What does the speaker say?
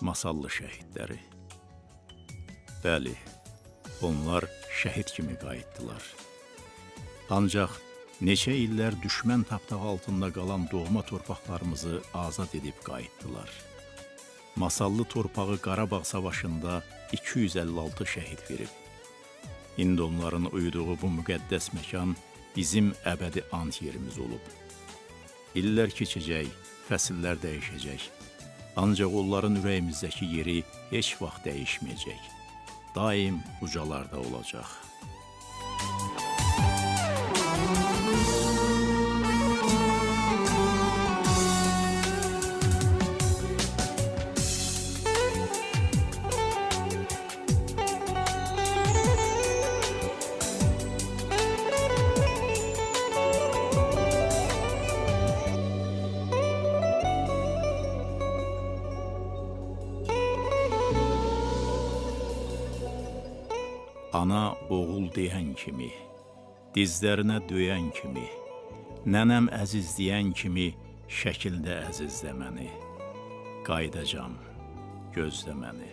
masallı şəhidləri. Bəli, onlar şəhid kimi qayıtdılar. Ancaq neçə illər düşmən tapdağı altında qalan doğma torpaqlarımızı azad edib qayıtdılar. Masallı torpağı Qarabağ savaşında 256 şəhid verib. İndi onların uyuduğu bu müqəddəs məkan bizim əbədi ant yerimiz olub. İllər keçəcək, fəsillər dəyişəcək. Ancaq onların ürəyimizdəki yeri heç vaxt dəyişməyəcək. Daim ucalarda olacaq. Ana oğul deyən kimi, dizlərinə döyən kimi, nənəm əziz deyən kimi, şəkildə əzizlə məni. Qaydacam, gözlə məni.